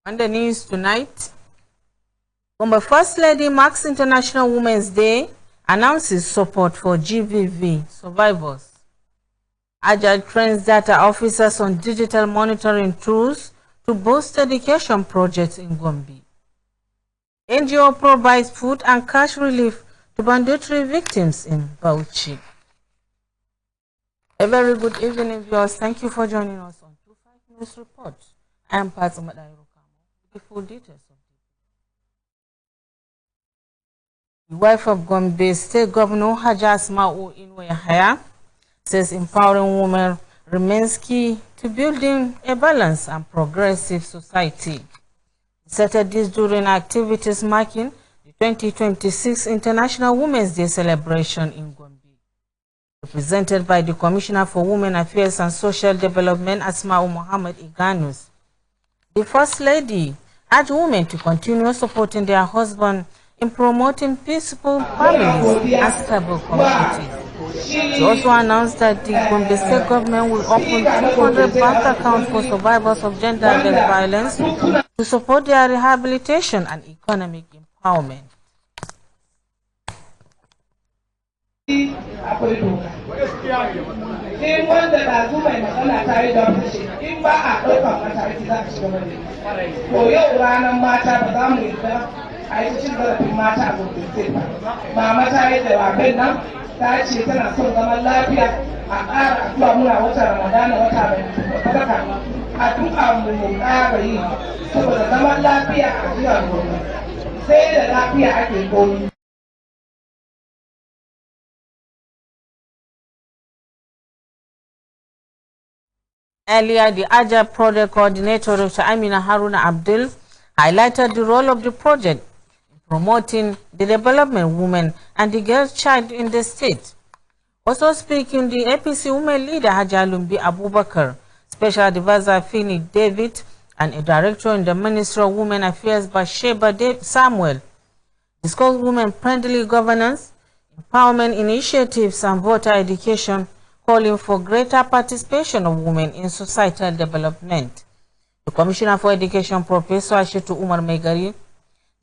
On the news tonight, Gombe First Lady marks International Women's Day, announces support for GVV survivors. Agile trains data officers on digital monitoring tools to boost education projects in Gombe. NGO provides food and cash relief to banditry victims in Bauchi. A very good evening, viewers. Thank you for joining us on 25 News Report. I am Fatima Dairo with the full details of the wife of Gombe State Governor Haja Asma'u Inouye says empowering women remains key to building a balanced and progressive society. He said this during activities marking the 2026 International Women's Day celebration in Gombe. Represented by the Commissioner for Women Affairs and Social Development, Asma'u Muhammad Iganus, the First Lady urged women to continue supporting their husband in promoting peaceful families and stable communities. She also announced that the Gombe State government will open 200 bank accounts for survivors of gender-based violence to support their rehabilitation and economic empowerment. In wanda da su mai magana ta yi da mace in ba a ɗaukar mataki za a shiga wani. To yau ranar mata ba za mu yi da a yi cin zarafin mata a gurgurce ba. Mama ta yi jawabin nan ta ce tana son zaman lafiya a ƙara addu'a muna wata Ramadana wata mai saka addu'a mu ƙara yi saboda zaman lafiya a jihar Gombe sai da lafiya ake koyi. Earlier, the Agile Project Coordinator, Dr. Amina Haruna Abdul, highlighted the role of the project in promoting the development of women and the girl child in the state. Also speaking, the APC women leader Hajalumbi Abubakar, Special Advisor Fini David, and a director in the Ministry of Women Affairs Basheba Samuel, discussed women-friendly governance, empowerment initiatives, and voter education, calling for greater participation of women in societal development. The Commissioner for Education, Professor Ashitu Umar Megari,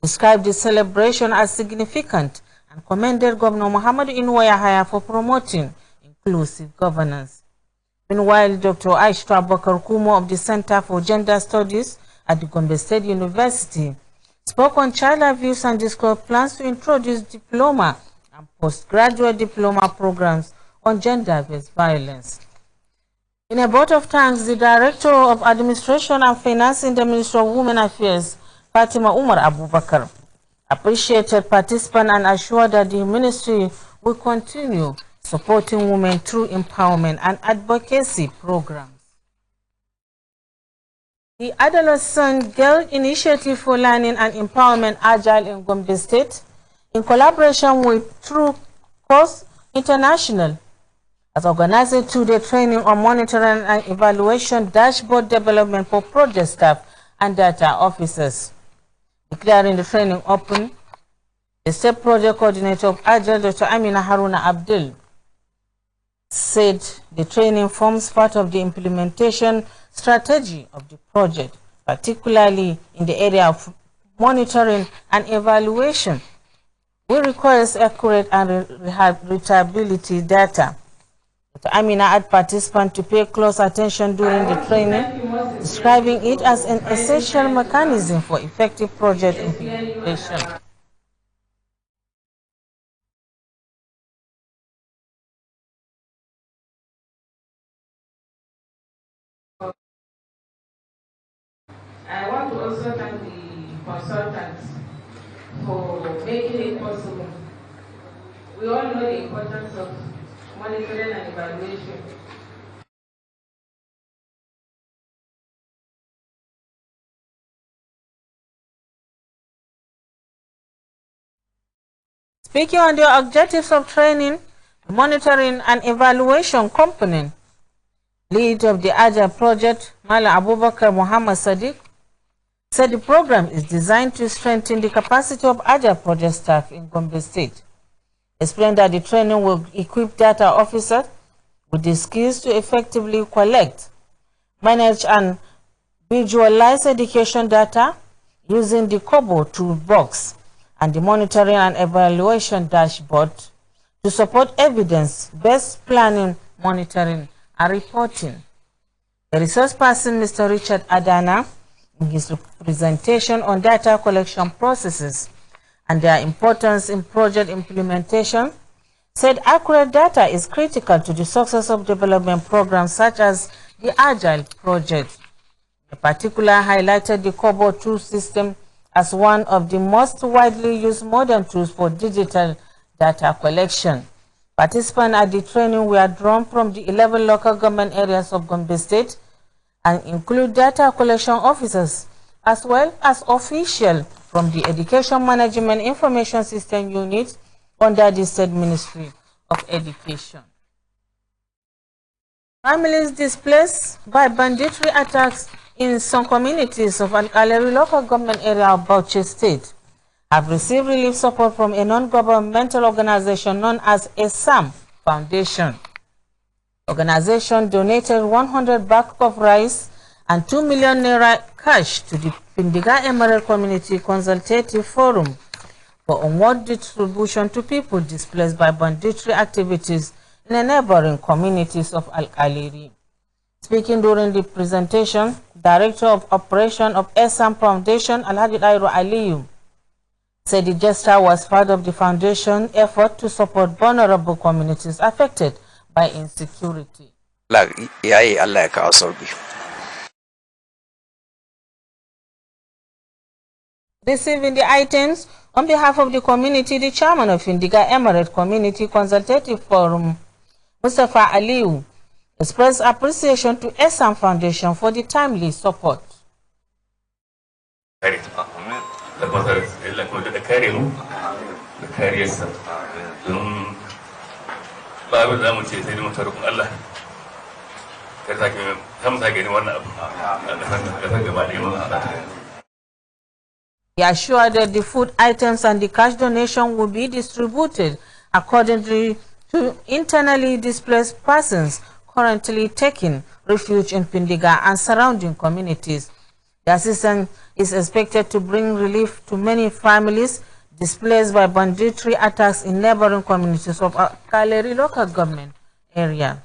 described the celebration as significant and commended Governor Muhammad Inouye for promoting inclusive governance. Meanwhile, Dr. Aisha Bakar Kumo of the Center for Gender Studies at the Gombe State University spoke on child abuse and discussed plans to introduce diploma and postgraduate diploma programs on gender-based violence. In a vote of thanks, the Director of Administration and Finance in the Ministry of Women Affairs, Fatima Umar Abubakar, appreciated participants and assured that the ministry will continue supporting women through empowerment and advocacy programs. The Adolescent Girl Initiative for Learning and Empowerment Agile in Gombe State, in collaboration with True Course International, has organized a two-day training on monitoring and evaluation dashboard development for project staff and data officers. Declaring the training open, the State Project Coordinator of Agile, Dr. Amina Haruna Abdul, said the training forms part of the implementation strategy of the project, particularly in the area of monitoring and evaluation, which requires accurate and readability data. Dr. Amina urged participants to pay close attention during the training, describing it as an essential mechanism for effective project implementation. I want to also thank the consultants for making it possible. We all know the importance of monitoring and evaluation. Speaking on the objectives of training, the monitoring and evaluation component, lead of the Agile project, Mala Abubakar Muhammad Sadiq, said the program is designed to strengthen the capacity of Agile project staff in Gombe State. Explained that the training will equip data officers with the skills to effectively collect, manage, and visualize education data using the Kobo toolbox and the monitoring and evaluation dashboard to support evidence-based planning, monitoring, and reporting. The resource person, Mr. Richard Adana, in his presentation on data collection processes and their importance in project implementation, said accurate data is critical to the success of development programs such as the Agile project. In particular, highlighted the Kobo tool system as one of the most widely used modern tools for digital data collection. Participants at the training were drawn from the 11 local government areas of Gombe State and include data collection officers as well as officials from the Education Management Information System Unit under the State Ministry of Education. Families displaced by banditry attacks in some communities of Al-Kaleri local government area of Bauchi State have received relief support from a non-governmental organization known as ESAM Foundation. The organization donated 100 bags of rice and 2 million naira cash to the Pindiga Emerald Community Consultative Forum for onward distribution to people displaced by banditry activities in the neighboring communities of Al-Kaleri. Speaking during the presentation, Director of Operation of ESAM Foundation, Alhaji Dairo Aliyu, said the gesture was part of the foundation effort to support vulnerable communities affected by insecurity. Receiving the items on behalf of the community, the chairman of Indiga Emirate Community Consultative Forum, Mustafa Aliyu, expressed appreciation to ESAM Foundation for the timely support. He assured that the food items and the cash donation will be distributed accordingly to internally displaced persons currently taking refuge in Pindiga and surrounding communities. The assistance is expected to bring relief to many families displaced by banditry attacks in neighboring communities of Kaleri local government area.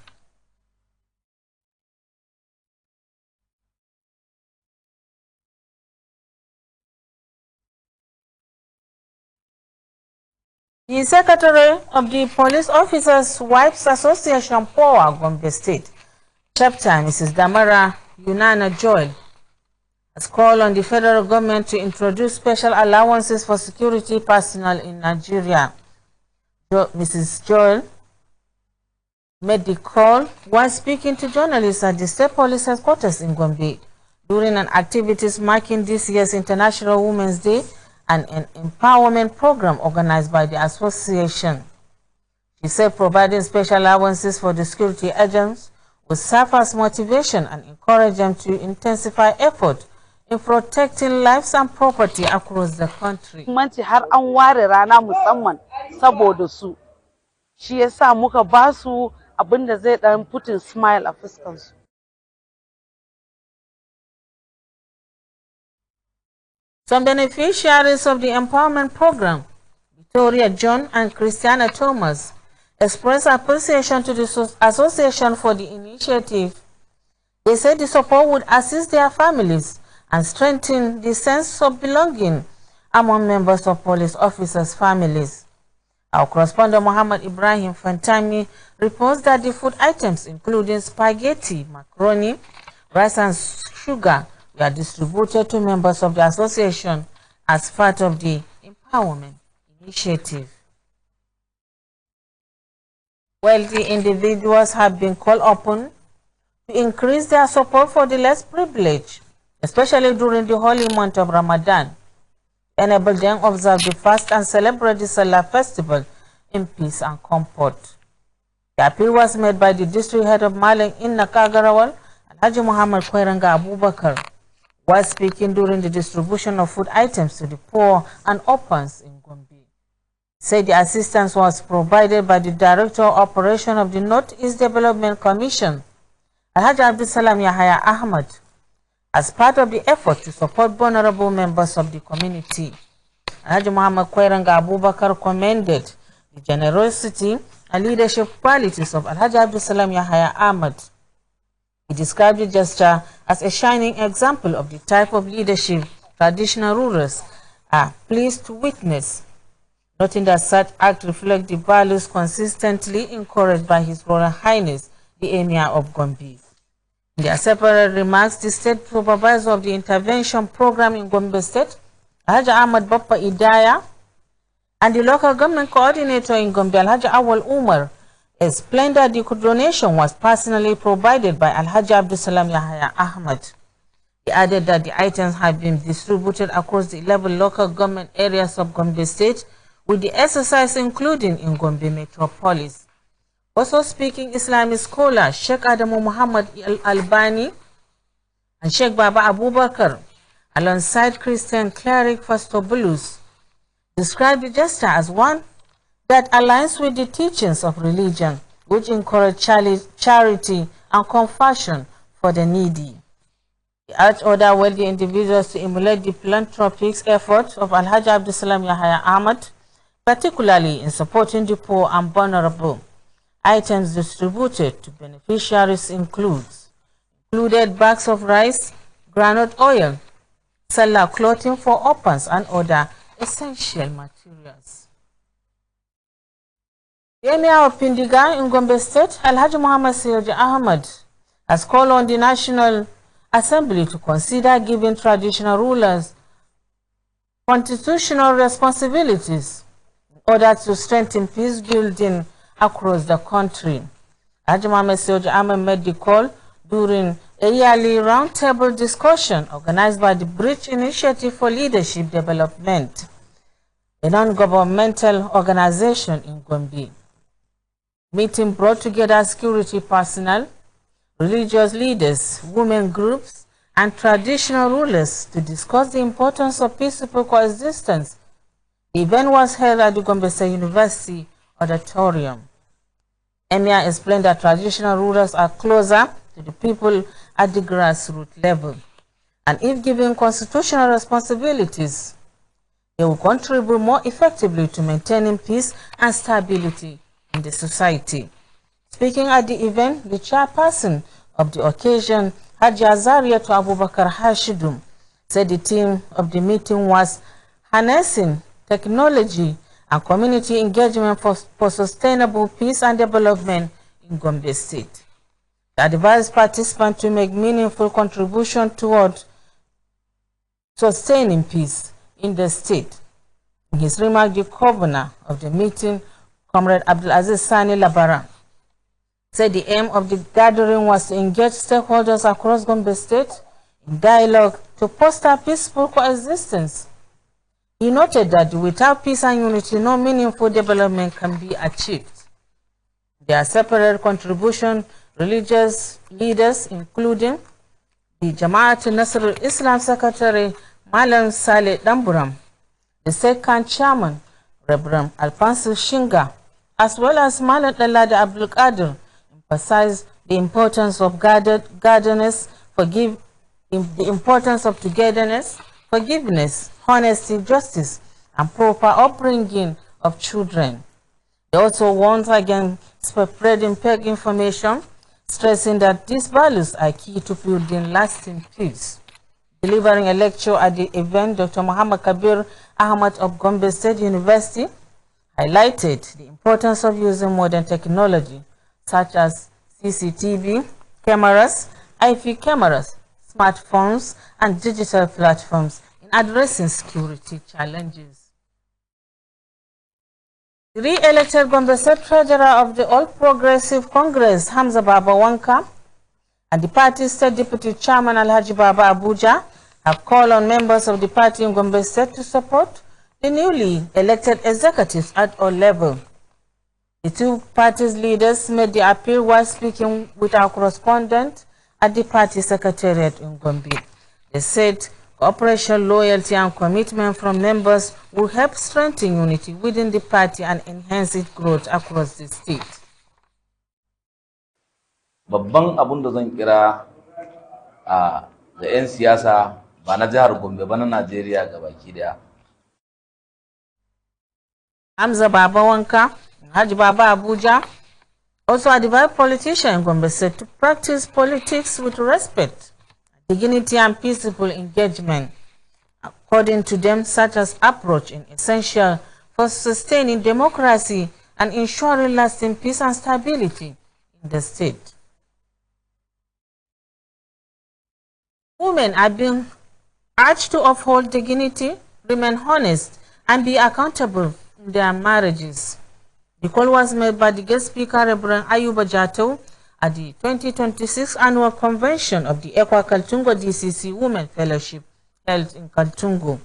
The Secretary of the Police Officers Wives Association, Power, Gombe State, Chapter, Mrs. Damara Yunana Joel, has called on the federal government to introduce special allowances for security personnel in Nigeria. Mrs. Joel made the call while speaking to journalists at the State Police Headquarters in Gombe during an activities marking this year's International Women's Day and an empowerment program organized by the association. She said providing special allowances for the security agents will serve as motivation and encourage them to intensify effort in protecting lives and property across the country. Har an ware rana musamman saboda su. Shi yasa muka ba su abinda zai dan putin smile a fuskansu. Some beneficiaries of the empowerment program, Victoria John and Christiana Thomas, expressed appreciation to the association for the initiative. They said the support would assist their families and strengthen the sense of belonging among members of police officers' families. Our correspondent Muhammad Ibrahim Fantami reports that the food items, including spaghetti, macaroni, rice and sugar, were distributed to members of the association as part of the empowerment initiative. Wealthy individuals have been called upon to increase their support for the less privileged, especially during the holy month of Ramadan, enable them to observe the fast and celebrate the Salah festival in peace and comfort. The appeal was made by the district head of Malang in Nakagarawal, Alhaji Muhammad Kwairanga Abubakar, while speaking during the distribution of food items to the poor and orphans in Gombe. Said the assistance was provided by the Director of Operation of the Northeast Development Commission, Alhaji Abdul Salam Yahaya Ahmad, as part of the effort to support vulnerable members of the community. Alhaji Muhammad Kwairanga Abubakar commended the generosity and leadership qualities of Alhaji Abdulsalam Yahaya Ahmad. He described the gesture as a shining example of the type of leadership traditional rulers are pleased to witness, noting that such acts reflect the values consistently encouraged by His Royal Highness, the Emir of Gombe. In their separate remarks, the State Supervisor of the Intervention Program in Gombe State, Alhaji Ahmad Bappa Idaya, and the Local Government Coordinator in Gombe, Alhaji Awal Umar, explained that the donation was personally provided by Alhaji Abdulsalam Yahaya Ahmad. He added that the items have been distributed across the 11 local government areas of Gombe State, with the exercise including in Gombe Metropolis. Also speaking, Islamic scholar Sheikh Adamu Muhammad Albani and Sheikh Baba Abubakar, alongside Christian cleric Pastor Bulus, described the gesture as one that aligns with the teachings of religion, which encourage charity and compassion for the needy. He urged other wealthy individuals to emulate the philanthropic efforts of Alhaji Abdulsalam Yahaya Ahmad, particularly in supporting the poor and vulnerable. Items distributed to beneficiaries included bags of rice, groundnut oil, salah clothing for orphans, and other essential materials. The Emir of Pindiga in Gombe State, Alhaji Muhammad Siraj Ahmad, has called on the National Assembly to consider giving traditional rulers constitutional responsibilities in order to strengthen peace building across the country. Alhaji Muhammad Siraj Ahmad made the call during a yearly roundtable discussion organized by the Bridge Initiative for Leadership Development, a non-governmental organization in Gombe. Meeting brought together security personnel, religious leaders, women groups, and traditional rulers to discuss the importance of peaceful coexistence. The event was held at the Gombe State University auditorium. Emir explained that traditional rulers are closer to the people at the grassroots level, and if given constitutional responsibilities, they will contribute more effectively to maintaining peace and stability in the society. Speaking at the event, the chairperson of the occasion, Haji Azariatu Abubakar Hashidum, said the theme of the meeting was harnessing technology and community engagement for sustainable peace and development in Gombe State. He advised participants to make meaningful contribution toward sustaining peace in the state. In his remark, the governor of the meeting, Comrade Abdulaziz Sani Labara, said the aim of the gathering was to engage stakeholders across Gombe State in dialogue to foster peaceful coexistence. He noted that without peace and unity, no meaningful development can be achieved. Their separate contribution, religious leaders, including the Jama'at Nasrul Islam Secretary Malam Saleh Damburam, the second chairman, Reverend Alfonso Shinga, as well as Malam Dalada Abdul Qadir, emphasized the importance of togetherness, forgiveness, honesty, justice, and proper upbringing of children. They also once again spreading fake information, stressing that these values are key to building lasting peace. Delivering a lecture at the event, Dr. Muhammad Kabir Ahmad of Gombe State University highlighted the importance of using modern technology such as CCTV cameras, IP cameras, smartphones, and digital platforms in addressing security challenges. The re-elected Gombe State Treasurer of the All Progressive Congress, Hamza Baba Wanka, and the party's State Deputy Chairman, Alhaji Baba Abuja, have called on members of the party in Gombe State to support the newly elected executives at all levels. The two parties' leaders made the appeal while speaking with our correspondent at the party secretariat in Gombe. They said cooperation, loyalty, and commitment from members will help strengthen unity within the party and enhance its growth across the state. Babban abun da zan kira da 'yan siyasa ba na jihar Gombe ba na Najeriya gabaki daya. Hamza Baba Wanka, Haji Baba Abuja, also advised politicians in Gombe State to practice politics with respect, dignity and peaceful engagement. According to them, such as approach is essential for sustaining democracy and ensuring lasting peace and stability in the state. Women are being urged to uphold dignity, remain honest, and be accountable in their marriages. The call was made by the guest speaker, Reverend Ayuba Jato, at the 2026 annual convention of the Ekwa Kaltungo DCC Women Fellowship held in Kaltungo.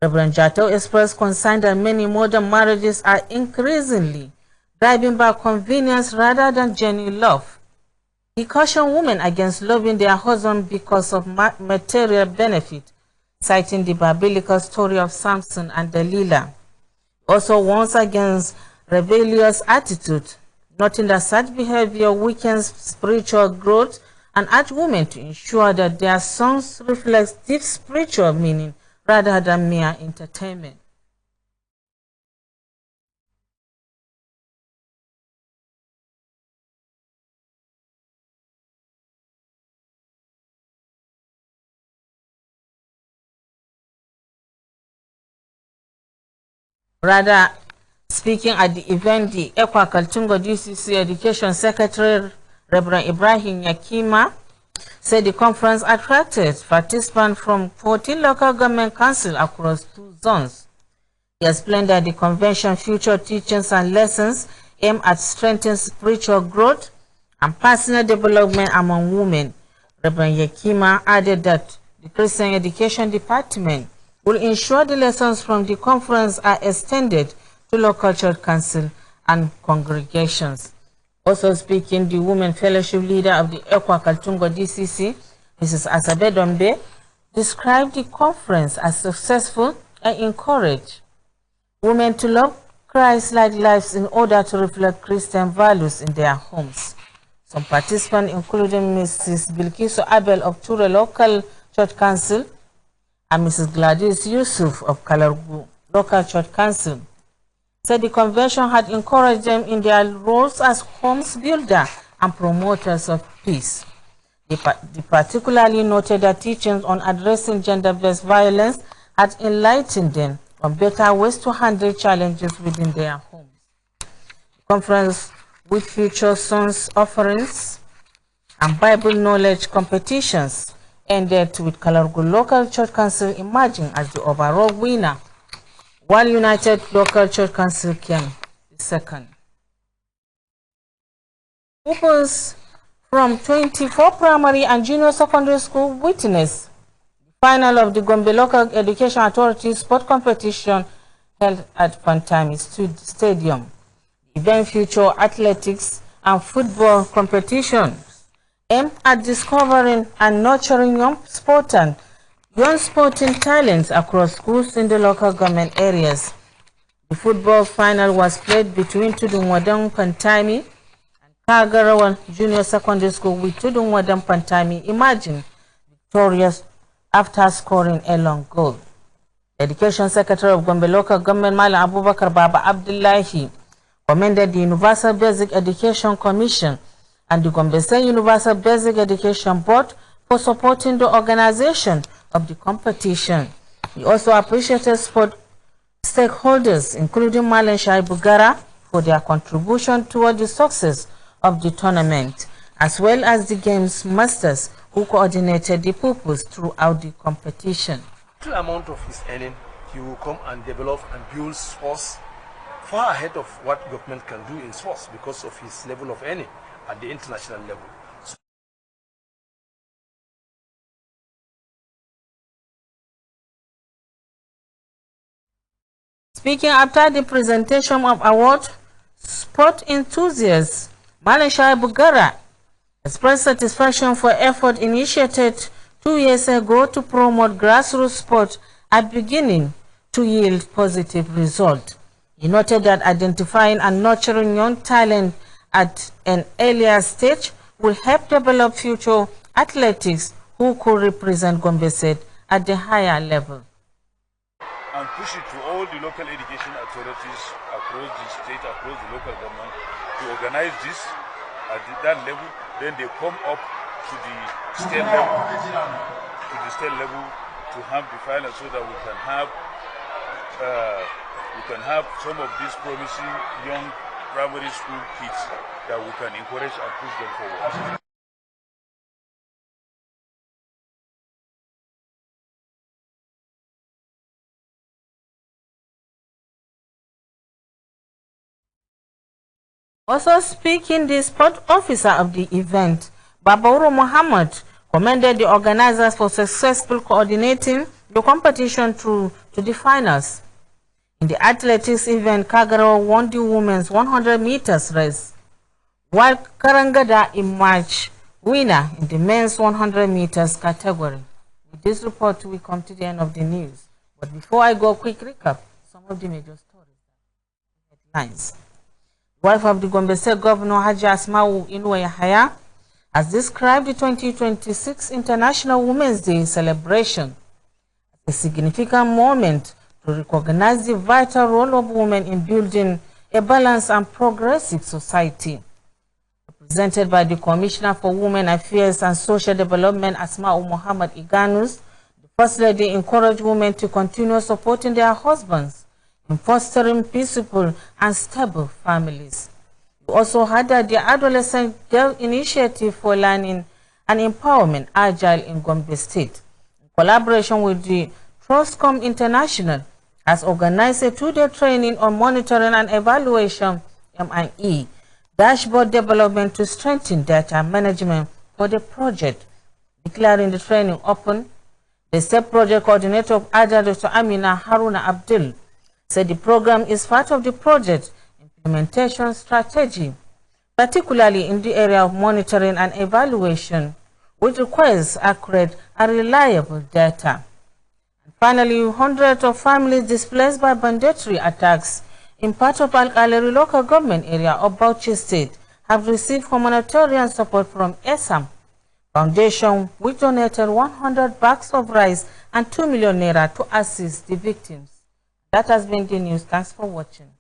Reverend Jato expressed concern that many modern marriages are increasingly driven by convenience rather than genuine love. He cautioned women against loving their husband because of material benefit, citing the biblical story of Samson and Delilah. Also warns against rebellious attitude, noting that such behavior weakens spiritual growth, and urge women to ensure that their songs reflect deep spiritual meaning rather than mere entertainment. Rather, speaking at the event, the Ekwa Kaltungo DCC Education Secretary, Reverend Ibrahim Yakima, said the conference attracted participants from 14 local government councils across 2 zones. He explained that the convention featured teachings and lessons aimed at strengthening spiritual growth and personal development among women. Reverend Yakima added that the Christian Education Department will ensure the lessons from the conference are extended to local church council and congregations. Also speaking, the Women Fellowship leader of the Ekwa Kaltungo DCC, Mrs. Asabe Dombe, described the conference as successful and encouraged women to love Christ-like lives in order to reflect Christian values in their homes. Some participants, including Mrs. Bilkiso Abel of Ture Local Church Council and Mrs. Gladys Yusuf of Kalargu Local Church Council, said the convention had encouraged them in their roles as homes builder and promoters of peace. They particularly noted that teachings on addressing gender-based violence had enlightened them on better ways to handle challenges within their homes. The conference, which features songs offerings and Bible knowledge competitions, ended with Kalargu Local Church Council emerging as the overall winner, while United Local Church Council came second. Pupils from 24 primary and junior secondary school witnessed the final of the Gombe Local Education Authority sport competition held at Pantami Stadium. The event featured athletics and football competitions aimed at discovering and nurturing young sporting talents across schools in the local government areas. The football final was played between Tudunwadam Pantami and Kagarawan Junior Secondary School, with Tudunwadam Pantami emerging victorious after scoring a long goal. The Education Secretary of Gombe Local Government, Malam Abubakar Baba Abdullahi, commended the Universal Basic Education Commission and the Gombe State Universal Basic Education Board for supporting the organization of the competition. He also appreciated sport stakeholders, including Malan Shai Bugara, for their contribution toward the success of the tournament, as well as the games masters who coordinated the pupils throughout the competition. The amount of his earning, he will come and develop and build sports far ahead of what government can do in sports because of his level of earning at the international level. Speaking after the presentation of award, sport enthusiast Malashai Bugara expressed satisfaction for effort initiated 2 years ago to promote grassroots sport are beginning to yield positive results. He noted that identifying and nurturing young talent at an earlier stage will help develop future athletics who could represent Gombe State at the higher level. And push it to all the local education authorities across the state, across the local government, to organize this at that level. Then they come up to the state level, to have the finance, so that we can have some of these promising young primary school kids that we can encourage and push them forward. Also speaking, the sport officer of the event, Babauro Muhammad, commended the organizers for successfully coordinating the competition through to the finals. In the athletics event, Kagaro won the women's 100 meters race, while Karangada emerged winner in the men's 100 meters category. With this report, we come to the end of the news. But before I go, quick recap, some of the major stories. Headlines. Wife of the Gombe State Governor Haji Asma'u Inuwa Yahaya has described the 2026 International Women's Day celebration as a significant moment to recognize the vital role of women in building a balanced and progressive society. Represented by the Commissioner for Women Affairs and Social Development, Asma'u Muhammad Iganus, the First Lady encouraged women to continue supporting their husbands in fostering peaceful and stable families. We also had that the Adolescent Girl Initiative for Learning and Empowerment, Agile in Gombe State, in collaboration with the Trustcom International, has organized a 2-day training on monitoring and evaluation, M&E, dashboard development to strengthen data management for the project. Declaring the training open, the State Project Coordinator of Agile, Dr. Amina Haruna Abdul, said the program is part of the project implementation strategy, particularly in the area of monitoring and evaluation, which requires accurate and reliable data. And finally, hundreds of families displaced by banditry attacks in part of Al-Aleri local government area of Bauchi State have received humanitarian support from ESAM Foundation, which donated 100 bags of rice and 2 million naira to assist the victims. That has been the news. Thanks for watching.